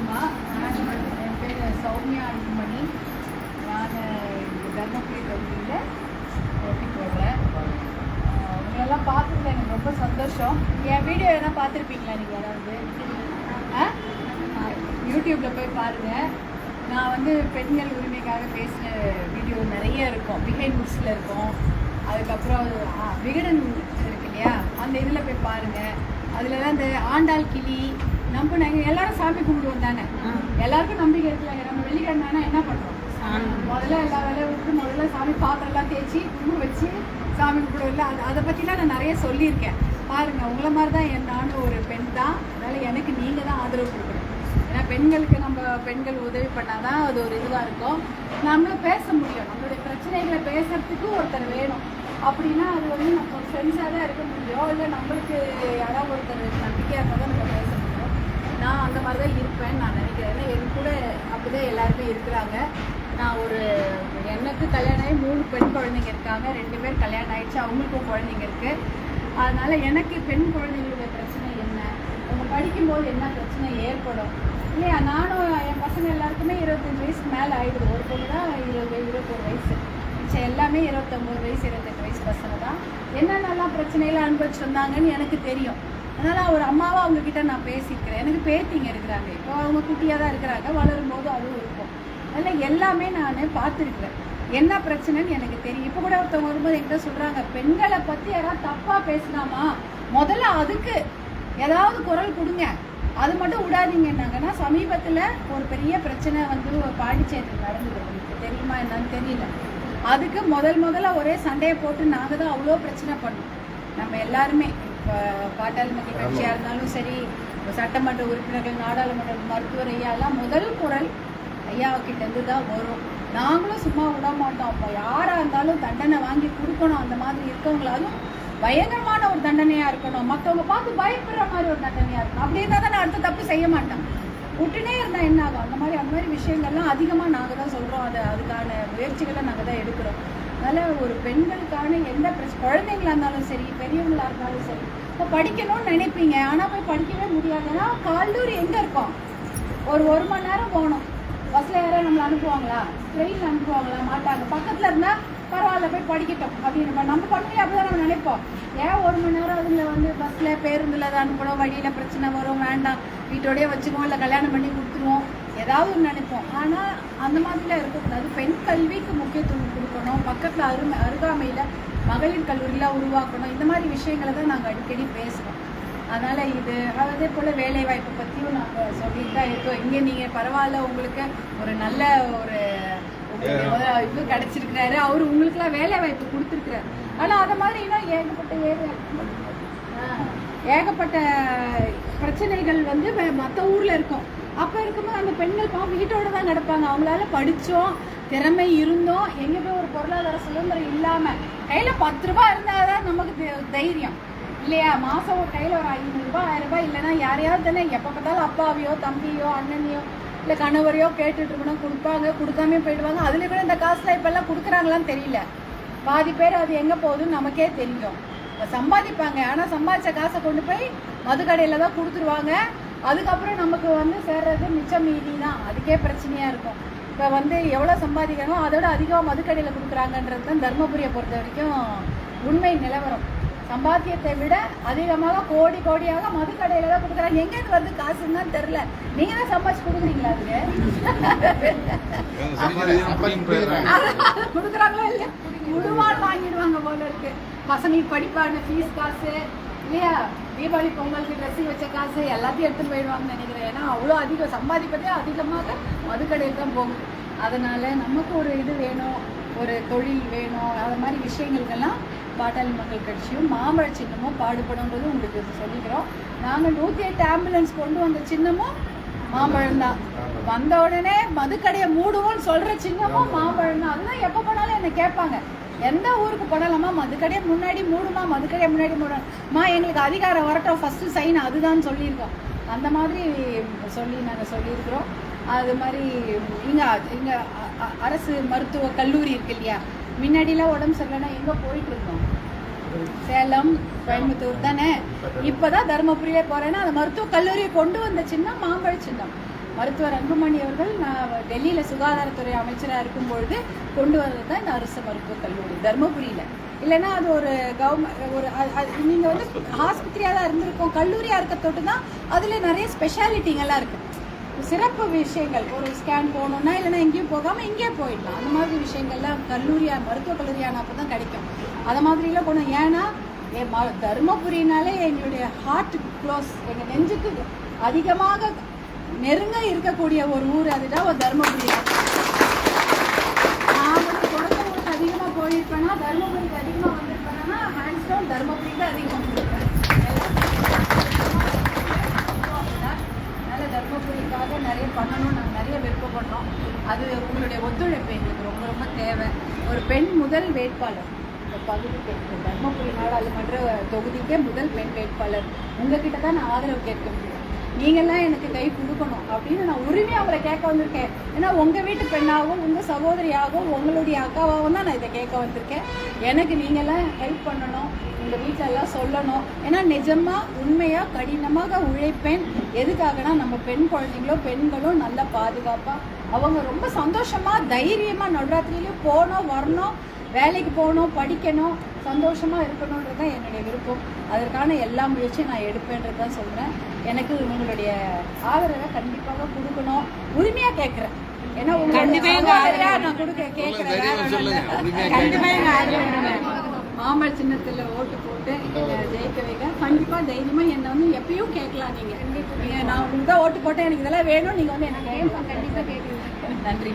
வணக்கம்மா. என் பேர் சௌமியா அன்புமணி. நான் தர்மபுரி தொகுதியில் போட்டி போடுறேன். உங்களெல்லாம் பார்த்துருந்தேன், எனக்கு ரொம்ப சந்தோஷம். என் வீடியோ எதனா பார்த்துருப்பீங்களா நீங்கள் யாராவது? யூடியூப்பில் போய் பாருங்கள். நான் பெண்கள் உரிமைக்காக பேசின வீடியோ நிறைய இருக்கும். பிஹைண்ட் புக்ஸில் இருக்கும். அதுக்கப்புறம் விகடன் இருக்கு இல்லையா, அந்த இதில் போய் பாருங்கள். அதில் தான் இந்த ஆண்டாள் கிளி நம்பினாங்க. எல்லாரும் சாமி கும்பிடுவோம் தானே, எல்லாருக்கும் நம்பிக்கை இருக்குல்ல. நம்ம வெள்ளிக்கிழமைனா என்ன பண்ணுறோம்? முதல்ல எல்லா வேலையும் விட்டு முதல்ல சாமி பாத்திரம்லாம் தேய்ச்சி கும்பிடு வச்சு சாமி கும்பிடுவோம்ல. அதை பற்றிலாம் நான் நிறைய சொல்லியிருக்கேன். பாருங்கள், உங்களை மாதிரி தான் நானும் ஒரு பெண் தான். அதனால் எனக்கு நீங்கள் தான் ஆதரவு கொடுக்கணும். ஏன்னா பெண்களுக்கு பெண்கள் உதவி பண்ணால் தான் அது ஒரு இதுவாக இருக்கும். நம்மளும் பேச முடியும். நம்மளுடைய பிரச்சனைகளை பேசுறதுக்கு ஒருத்தர் வேணும். அப்படின்னா அது நம்ம ஃப்ரெண்ட்ஸாக தான் இருக்க முடியும். இல்லை நம்மளுக்கு யாராவது ஒருத்தர் நம்பிக்கையாக இருந்தால் தான் நம்ம பேச முடியும். நான் அந்த மாதிரி தான் இருப்பேன்னு நான் நினைக்கிறேன். ஏன்னா என் கூட அப்படி தான் எல்லாருமே இருக்கிறாங்க. நான் எனக்கு கல்யாணம் ஆகி 3 பெண் குழந்தைங்க இருக்காங்க. 2 பேர் கல்யாணம் ஆகிடுச்சு, அவங்களுக்கும் குழந்தைங்க இருக்குது. அதனால் எனக்கு பெண் குழந்தைங்களுடைய பிரச்சனை என்ன, அவங்க படிக்கும்போது என்ன பிரச்சனை ஏற்படும் இல்லையா. நானும் என் பசங்க எல்லாருக்குமே 25 வயசுக்கு மேலே ஆகிடுது. ஒரு பொண்ணு தான் 21 வயசு. மிச்சம் எல்லாமே 29 வயசு 28 வயசு பசங்க தான். என்னென்னலாம் பிரச்சனைகளை அனுபவிச்சு வந்தாங்கன்னு எனக்கு தெரியும். அதனால் ஒரு அம்மாவாக அவங்கக்கிட்ட நான் பேசிக்கிறேன். எனக்கு பேத்திங்க இருக்கிறாங்க. இப்போ அவங்க குட்டியாக தான் இருக்கிறாங்க. வளரும்போது அதுவும் இருக்கும். அதனால் எல்லாமே நான் பார்த்துருக்குறேன். என்ன பிரச்சனைன்னு எனக்கு தெரியும். இப்போ கூட ஒருத்தவங்க வரும்போது என்கிட்ட சொல்கிறாங்க, பெண்களை பற்றி யாராவது தப்பாக பேசினாமா முதல்ல அதுக்கு ஏதாவது குரல் கொடுங்க, அது மட்டும் விடாதீங்கன்னாங்கன்னா. சமீபத்தில் ஒரு பெரிய பிரச்சனை பாண்டிச்சேரியில் நடந்தது. உங்களுக்கு தெரியுமா என்னன்னு தெரியல. அதுக்கு முதல்ல ஒரே சண்டையை போட்டு நாங்கள் தான் அவ்வளோ பிரச்சனை பண்ணோம். நம்ம எல்லாருமே இப்போ பாட்டாளி மக்கள் கட்சியாக இருந்தாலும் சரி, சட்டமன்ற உறுப்பினர்கள், நாடாளுமன்ற மருத்துவர் ஐயா எல்லாம் முதல் குரல் ஐயாவுக்கிட்டேருந்து தான் வரும். நாங்களும் சும்மா விட மாட்டோம். அப்போ யாராக இருந்தாலும் தண்டனை வாங்கி கொடுக்கணும். அந்த மாதிரி இருக்கவங்கள அதுவும் பயங்கரமான ஒரு தண்டனையாக இருக்கணும். மற்றவங்க பார்த்து பயப்படுற மாதிரி ஒரு தண்டனையாக இருக்கணும். அப்படி இருந்தால் தான் நான் அடுத்த தப்பு செய்ய மாட்டேன். விட்டுனே இருந்தால் என்ன ஆகும்? அந்த மாதிரி விஷயங்கள்லாம் அதிகமாக நாங்கள் தான் சொல்கிறோம். அதுக்கான முயற்சிகளை நாங்கள் தான் எடுக்கிறோம். அதனால் ஒரு பெண்களுக்கான எந்த குழந்தைங்களா இருந்தாலும் சரி, பெரியவங்களா இருந்தாலும் சரி, இப்போ படிக்கணும்னு நினைப்பீங்க, ஆனால் போய் படிக்கவே முடியாதுன்னா கல்லூரி எங்கே இருக்கோம்? ஒரு மணி நேரம் போகணும். பஸ்ஸில் யாராவது நம்மளை அனுப்புவாங்களா? ட்ரெயினில் அனுப்புவாங்களா? மாட்டாங்க. பக்கத்தில் இருந்தால் பரவாயில்ல போய் படிக்கட்டும் அப்படின்னு நம்ம பண்ணுவோம். அப்படி தான் நம்ம நினைப்போம். ஏன் 1 மணி நேரம் அதில் பஸ்ஸில் பேருந்தில் தான் அனுப்பணும், வழியில் பிரச்சனை வரும், வேண்டாம் வீட்டோடையே வச்சுக்குவோம், இல்லை கல்யாணம் பண்ணி கொடுத்துருவோம், ஏதாவது ஒன்று நினைப்போம். ஆனால் அந்த மாதிரிலாம் இருக்கக்கூடாது. பெண் கல்விக்கு முக்கியத்துவம் கொடுக்கணும். பக்கத்தில் அருகாமையில் மகளிர் கல்லூரிலாம் உருவாக்கணும். இந்த மாதிரி விஷயங்களை தான் நாங்கள் அடிக்கடி பேசுகிறோம். அதனால் அதே போல் வேலைவாய்ப்பை பற்றியும் நாங்கள் சொல்லிட்டு தான் இருக்கோம். இங்கே நீங்கள் பரவாயில்ல, உங்களுக்கு ஒரு நல்ல இது கிடச்சிருக்கிறாரு. அவர் உங்களுக்குலாம் வேலைவாய்ப்பு கொடுத்துருக்குறாரு. ஆனால் அதை மாதிரி இன்னும் ஏகப்பட்ட பிரச்சனைகள் மற்ற ஊரில் இருக்கும். அப்போ இருக்கும்போது அந்த பெண்கள் வீட்டோடு தான் கிடப்பாங்க. அவங்களால படித்தோம், திறமை இருந்தோம், எங்கே போய் ஒரு பொருளாதார சுதந்திரம் இல்லாமல் கையில் 10 ரூபா இருந்தால் தான் நமக்கு தைரியம் இல்லையா. மாதம் ஒரு கையில் ஒரு 500 ரூபா 1000 ரூபாய் இல்லைன்னா யாரையாவது தானே எப்போ பார்த்தாலும் அப்பாவையோ தம்பியோ அண்ணனையோ இல்லை கணவரையோ கேட்டுட்டு இருக்கணும். கொடுப்பாங்க, கொடுக்காமே போயிடுவாங்க. அதில் கூட இந்த காசுலாம் இப்போல்லாம் கொடுக்குறாங்களான்னு தெரியல. பாதி பேர் அது எங்கே போகுதுன்னு நமக்கே தெரியும். சம்பாதிப்பாங்க, ஆனால் சம்பாதிச்ச காசை கொண்டு போய் மதுக்கடையில் தான் கொடுத்துருவாங்க. அதுக்கப்புறம் நமக்கு சேர்றது மிச்சம் மீதி தான். அதுக்கே பிரச்சனையாக இருக்கும். இப்போ எவ்வளோ சம்பாதிக்கணும் அதோட அதிகமாக மதுக்கடையில் கொடுக்குறாங்கன்றது தான் தர்மபுரியை பொறுத்த வரைக்கும் உண்மை நிலவரம். சம்பாத்தியத்தை விட அதிகமாக கோடியாக மதுக்கடையில் தான் கொடுக்குறாங்க. எங்கேருந்து காசுன்னு தான் தெரில. நீங்கள் தான் சம்பாதிச்சு கொடுக்குறீங்களா? அதுக்கு கொடுக்குறாங்களா இல்லையா? முழுவாள் வாங்கிடுவாங்க போல இருக்கு. பசங்களுக்கு படிப்பாங்க, ஃபீஸ் காசு இல்லையா, தீபாவளி பொங்கலுக்கு ட்ரெஸ்ஸு வச்ச காசு எல்லாத்தையும் எடுத்துகிட்டு போயிடுவாங்கன்னு நினைக்கிறேன். ஏன்னா அவ்வளோ அதிகம் சம்பாதிப்பதே அதிகமாக மதுக்கடையில் தான் போகும். அதனால் நமக்கு ஒரு இது வேணும், ஒரு தொழில் வேணும். அது மாதிரி விஷயங்களுக்கெல்லாம் பாட்டாளி மக்கள் கட்சியும் மாம்பழ சின்னமும் பாடுபடும்ன்றது உங்களுக்கு சொல்லிக்கிறோம். நாங்கள் 108 ஆம்புலன்ஸ் கொண்டு வந்த சின்னமும் மாம்பழம் தான். வந்த உடனே மதுக்கடையை மூடுவோம்னு சொல்கிற சின்னமும் மாம்பழம் தான். அதுதான் எப்போ போனாலும் என்னை கேட்பாங்க, எந்த ஊருக்கு போனாலம்மா மதுக்கடையை முன்னாடி மூடுமா, மதுக்கடையை முன்னாடி மூடணும்மா, எங்களுக்கு அதிகாரம் வரட்டும், ஃபஸ்ட்டு சைன் அதுதான் சொல்லியிருக்கோம். அந்த மாதிரி நாங்கள் சொல்லியிருக்கிறோம். அது மாதிரி இங்கே அரசு மருத்துவ கல்லூரி இருக்கு இல்லையா, முன்னாடிலாம் உடம்பு சரியில்லைன்னா எங்கே போயிட்டு இருந்தோம்? சேலம், கோயம்புத்தூர் தானே. இப்போதான் தருமபுரியிலே போகிறேன்னா அந்த மருத்துவக் கல்லூரியை கொண்டு வந்த சின்னம் மாம்பழ சின்னம். மருத்துவர் அன்புமணி அவர்கள் நான் டெல்லியில் சுகாதாரத்துறை அமைச்சராக இருக்கும்பொழுது கொண்டு வந்தது தான் இந்த அரசு மருத்துவக் கல்லூரி தருமபுரியில். இல்லைன்னா அது ஒரு நீங்கள் வந்து ஆஸ்பத்திரியாக தான் இருந்திருக்கோம், கல்லூரியாக இருக்கத்தொட்டு தான் அதில் நிறைய ஸ்பெஷாலிட்டிங்கெல்லாம் இருக்குது. சிறப்பு விஷயங்கள், ஒரு ஸ்கேன் போகணுன்னா இல்லைன்னா எங்கேயும் போகாமல் இங்கேயே போயிடலாம். அந்த மாதிரி விஷயங்கள்லாம் கல்லூரியாக மருத்துவக் கல்லூரியான அப்போ தான் கிடைக்கும். அதை மாதிரிலாம் போனோம். ஏன்னா தருமபுரினாலே எங்களுடைய ஹார்ட் க்ளோஸ், எங்கள் நெஞ்சுக்கு அதிகமாக நெருங்க இருக்கக்கூடிய ஒரு ஊர், அதுதான் ஒரு தருமபுரி. நான் வந்து தொடக்க ஊருக்கு அதிகமாக போயிருப்பேன்னா, தருமபுரிக்கு அதிகமாக வந்திருப்பேன்னா, ஹேண்ட்ஸ் டவுன் தருமபுரிக்கு அதிகமாக வந்திருப்பேன். அதனால தருமபுரிக்காக நிறைய பண்ணணும், நாங்கள் நிறைய விருப்பப்பட்டோம். அது உங்களுடைய ஒத்துழைப்பு எங்களுக்கு ரொம்ப ரொம்ப தேவை. ஒரு பெண் முதல் வேட்பாளர் பகுதிக்கு தருமபுரி நாடாளுமன்ற தொகுதிக்கே முதல் பெண் வேட்பாளர் உங்ககிட்ட தான் நான் ஆதரவு கேட்க முடியும். நீங்கள்லாம் எனக்கு கை கொடுக்கணும் அப்படின்னு நான் உரிமையாக அவரை கேட்க வந்திருக்கேன். ஏன்னா உங்கள் வீட்டு பெண்ணாகவும் உங்கள் சகோதரியாகவும் உங்களுடைய அக்காவாகவும் தான் நான் இதை கேட்க வந்திருக்கேன். எனக்கு நீங்கள்லாம் ஹெல்ப் பண்ணணும், உங்கள் வீட்டில் எல்லாம் சொல்லணும். ஏன்னா நிஜமாக உண்மையாக கடினமாக உழைப்பேன். எதுக்காகனா நம்ம பெண் குழந்தைங்களும் பெண்களும் நல்ல பாதுகாப்பாக அவங்க ரொம்ப சந்தோஷமாக தைரியமாக நவராத்திரியிலையும் போகணும், வரணும், வேலைக்கு போகணும், படிக்கணும், சந்தோஷமாக இருக்கணுன்றது தான் என்னுடைய விருப்பம். அதற்கான எல்லா முயற்சியும் நான் எடுப்பேன்றது தான் சொல்கிறேன். எனக்கு உங்களுடைய ஆதரவை கண்டிப்பாக கொடுக்கணும், உரிமையாக கேட்குறேன். ஏன்னா நான் கொடுக்க கேட்குறேன். மாம்பழ சின்னத்தில் ஓட்டு போட்டு ஜெயிக்க வைக்க கண்டிப்பாக தைரியமாக என்னை வந்து எப்பயும் கேட்கலாம். நீங்கள் நான் உங்களுக்கு தான் ஓட்டு போட்டேன், எனக்கு இதெல்லாம் வேணும், நீங்கள் வந்து எனக்கு கண்டிப்பாக கேட்குறீங்க. நன்றி.